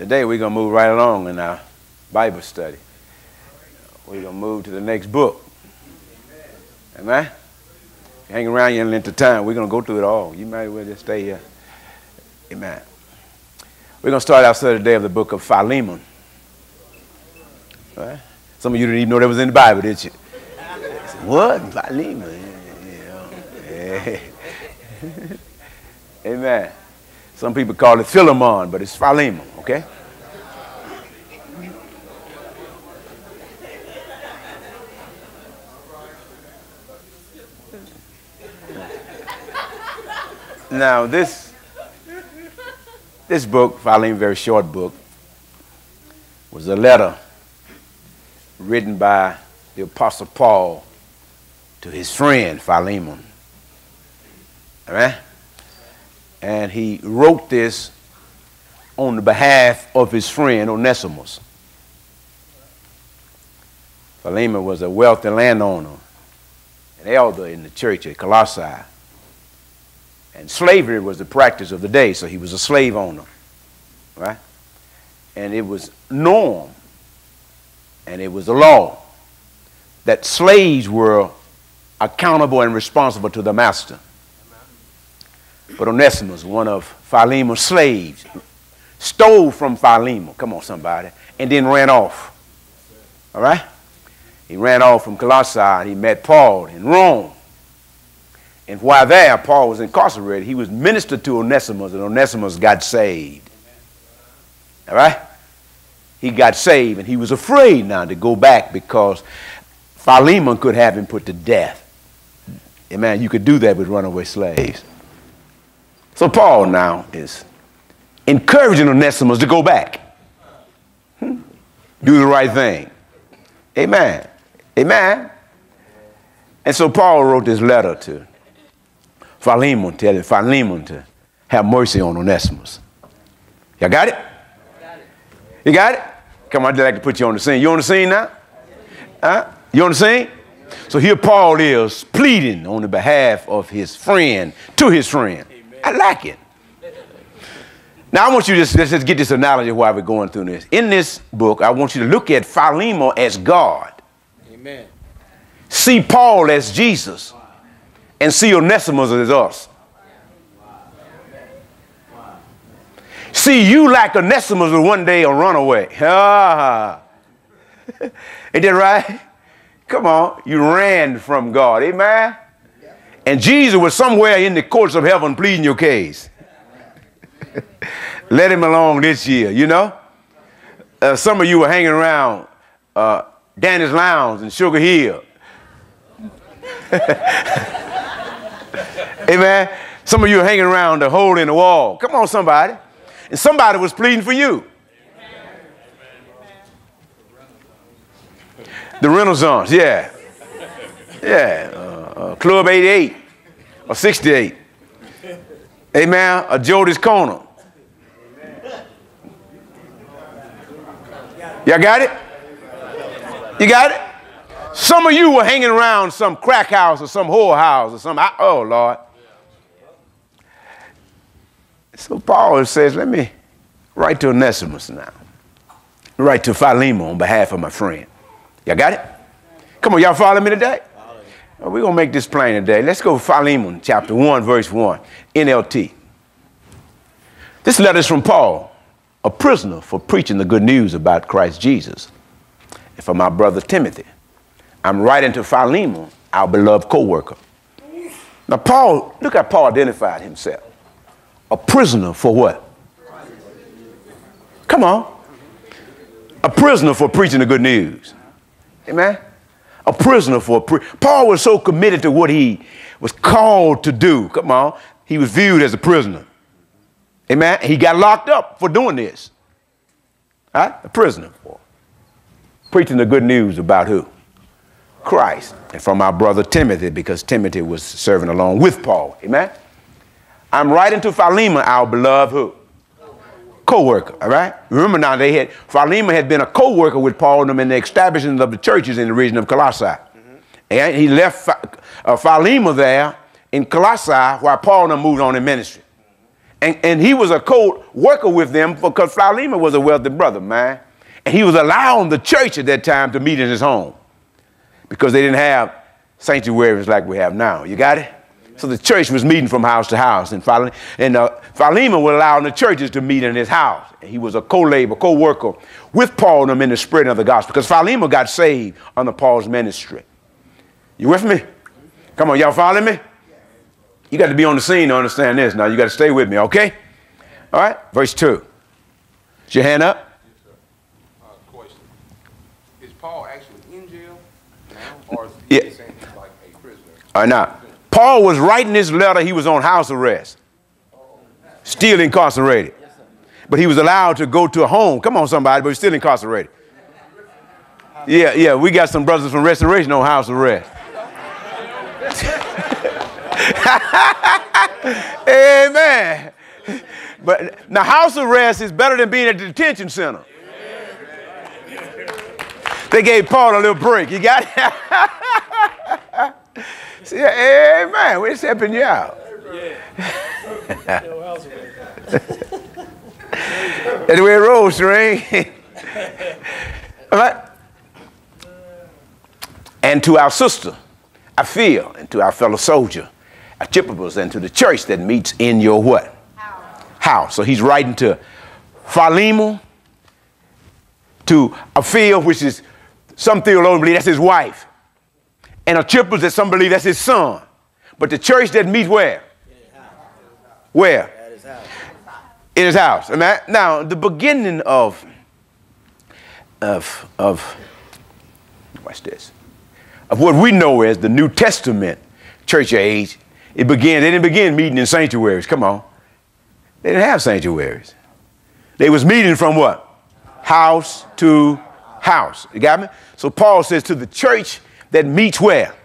Today we're going to move right along in our Bible study. We're going to move to the next book. Amen? If you hang around here in length of time, we're going to go through it all. You might as well just stay here. Amen. We're going to start our study today of the book of Philemon. Right? Some of you didn't even know that was in the Bible, did you? What? Philemon? Yeah. Amen. Some people call it Philemon, but it's Philemon, okay? Now, this book, Philemon, very short book, was a letter written by the Apostle Paul to his friend Philemon. All right? And he wrote this on the behalf of his friend Onesimus. Philemon was a wealthy landowner, an elder in the church at Colossae. And slavery was the practice of the day, so he was a slave owner. Right? And it was norm, and it was a law, that slaves were accountable and responsible to the master. But Onesimus, one of Philemon's slaves, stole from Philemon, come on somebody, and then ran off. All right? He ran off from Colossae and he met Paul in Rome. And while there, Paul was incarcerated. He was ministered to Onesimus, and Onesimus got saved. All right? He got saved, and he was afraid now to go back because Philemon could have him put to death. Amen. You could do that with runaway slaves. So Paul now is encouraging Onesimus to go back. Do the right thing. Amen. Amen. And so Paul wrote this letter to Philemon, telling Philemon to have mercy on Onesimus. Y'all got it? You got it? Come on, I'd like to put you on the scene. You on the scene now? Huh? You on the scene? So here Paul is pleading on the behalf of his friend, to his friend. Amen. I like it. Now I want you to let's get this analogy while we're going through this. In this book, I want you to look at Philemon as God. Amen. See Paul as Jesus. And see Onesimus as us. See you like Onesimus was one day a runaway. Ain't that right? Come on, you ran from God, amen? And Jesus was somewhere in the courts of heaven pleading your case. Let him along this year, you know? Some of you were hanging around Danny's Lounge in Sugar Hill. Amen. Some of you are hanging around the hole in the wall. Come on, somebody. And somebody was pleading for you. The Renaissance, yeah. Yeah. Club 88 or 68. Amen. Or Jody's Corner. Y'all got it? You got it? Some of you were hanging around some crack house or some whore house or something. Oh, Lord. So Paul says, let me write to Onesimus now. Write to Philemon on behalf of my friend. Y'all got it? Come on, y'all follow me today? We're going to make this plain today. Let's go to Philemon chapter 1, verse 1, NLT. This letter is from Paul, a prisoner for preaching the good news about Christ Jesus, and for my brother Timothy. I'm writing to Philemon, our beloved co-worker. Now, Paul, look how Paul identified himself. A prisoner for what? Come on. A prisoner for preaching the good news. Amen? A prisoner for Paul was so committed to what he was called to do. Come on. He was viewed as a prisoner. Amen? He got locked up for doing this. Right? A prisoner for preaching the good news about who? Christ. And from our brother Timothy, because Timothy was serving along with Paul. Amen? I'm writing to Philemon, our beloved who? Co-worker, all right? Remember now, Philemon had been a co-worker with Paul and them in the establishment of the churches in the region of Colossae. And he left Philemon there in Colossae while Paul and them moved on in ministry. And he was a co-worker with them because Philemon was a wealthy brother, man. And he was allowing the church at that time to meet in his home because they didn't have sanctuaries like we have now. You got it? Amen. So the church was meeting from house to house. And Philemon was allowing the churches to meet in his house. And he was a co-laborer, co-worker with Paul and them in the spreading of the gospel because Philemon got saved under Paul's ministry. You with me? Come on, y'all follow me? You got to be on the scene to understand this. Now, you got to stay with me, okay? All right, verse 2. Is your hand up? Yes, sir. Question. Is Paul actually in jail now, or is he saying he's like a prisoner? All right, now, Paul was writing this letter. He was on house arrest, still incarcerated. But he was allowed to go to a home. Come on, somebody, but he's still incarcerated. Yeah, we got some brothers from Restoration on house arrest. Amen. But now house arrest is better than being at the detention center. They gave Paul a little break. You got it? See, amen. We're just helping you out. That's the way it rolls, String. All right. And to our sister, I feel, and to our fellow soldier, Archippus, and to the church that meets in your what? House. So he's writing to Philemon, to Aphia, which is some theologians believe that's his wife, and Archippus that some believe that's his son. But the church that meets where? Where? At his house. In his house. Now, the beginning of watch this, of what we know as the New Testament church age, they didn't begin meeting in sanctuaries. Come on. They didn't have sanctuaries. They was meeting from what? House to house. You got me? So Paul says to the church that meets where?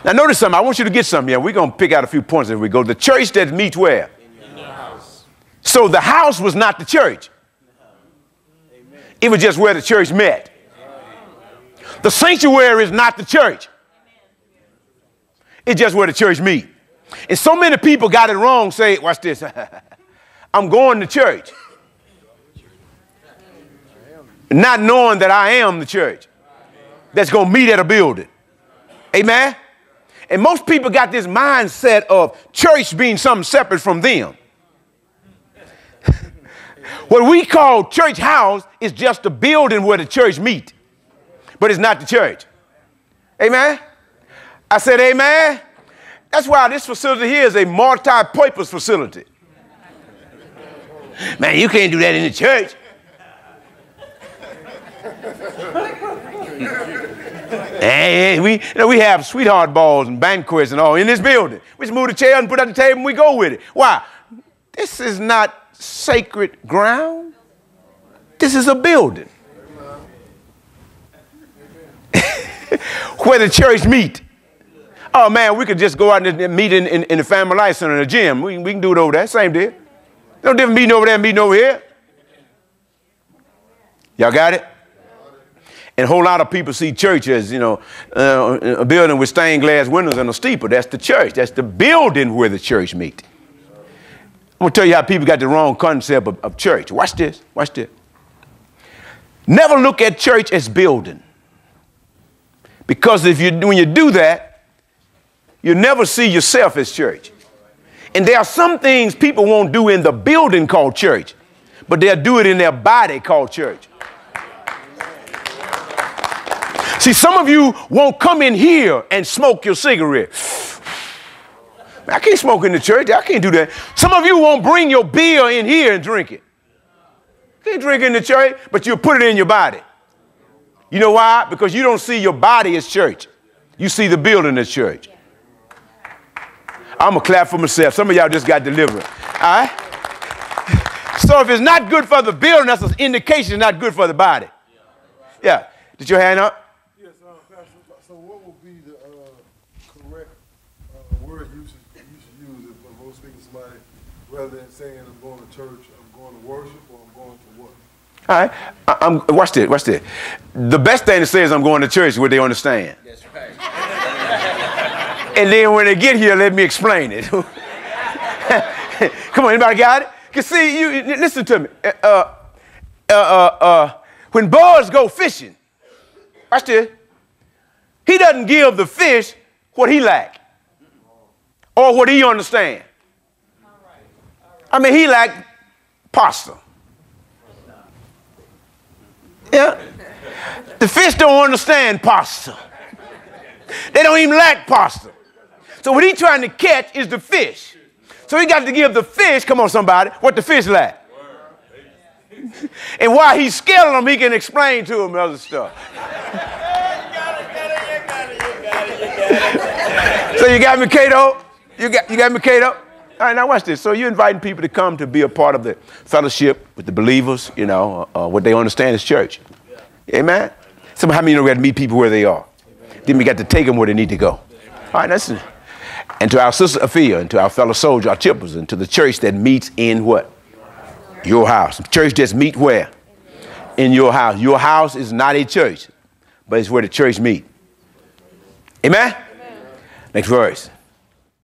Now notice something. I want you to get something here. We're going to pick out a few points as we go. The church that meets where? In your house. So the house was not the church. It was just where the church met. The sanctuary is not the church. It's just where the church meet. And so many people got it wrong, say, watch this, I'm going to church. Not knowing that I am the church that's going to meet at a building. Amen? And most people got this mindset of church being something separate from them. What we call church house is just a building where the church meet. But it's not the church. Amen? I said amen. That's why this facility here is a multi-purpose facility. Man, you can't do that in the church. Hey, we have sweetheart balls and banquets and all in this building. We just move the chair and put it on the table and we go with it. Why? This is not sacred ground. This is a building where the church meet. Oh, man, we could just go out and meet in the Family Life Center in the gym. We can do it over there. Same deal. No different meeting over there and meeting over here. Y'all got it? And a whole lot of people see church as, a building with stained glass windows and a steeple. That's the church. That's the building where the church meet. I'm going to tell you how people got the wrong concept of church. Watch this. Watch this. Never look at church as building. Because when you do that, you never see yourself as church. And there are some things people won't do in the building called church, but they'll do it in their body called church. See, some of you won't come in here and smoke your cigarette. I can't smoke in the church. I can't do that. Some of you won't bring your beer in here and drink it. You can't drink it in the church, but you'll put it in your body. You know why? Because you don't see your body as church. You see the building as church. I'm going to clap for myself. Some of y'all just got delivered. All right? So if it's not good for the building, that's an indication it's not good for the body. Yeah. Did your hand up? Yes, Pastor. So what would be the correct word you should use if I was speaking to somebody rather than saying I'm going to church, I'm going to worship, or I'm going to what? All right. Watch this. Watch this. The best thing to say is I'm going to church where they understand. That's right. And then when they get here, let me explain it. Come on, anybody got it? Because see, you listen to me. When boys go fishing, watch this. He doesn't give the fish what he lack or what he understand. I mean, he lack pasta. Yeah. The fish don't understand pasta. They don't even lack pasta. So what he's trying to catch is the fish. So he got to give the fish, come on somebody, what the fish lack. And while he's scaling them, he can explain to them other stuff. So you got me, Cato? You got me, Cato? All right, now watch this. So you're inviting people to come to be a part of the fellowship with the believers, you know, what they understand is church. Amen? How many of you know we got to meet people where they are? Then we got to take them where they need to go. All right, listen. And to our sister Aphia, and to our fellow soldier, our chippers, and to the church that meets in what? Your house. Church just meet where? In your house. Your house is not a church, but it's where the church meet. Amen? Next verse.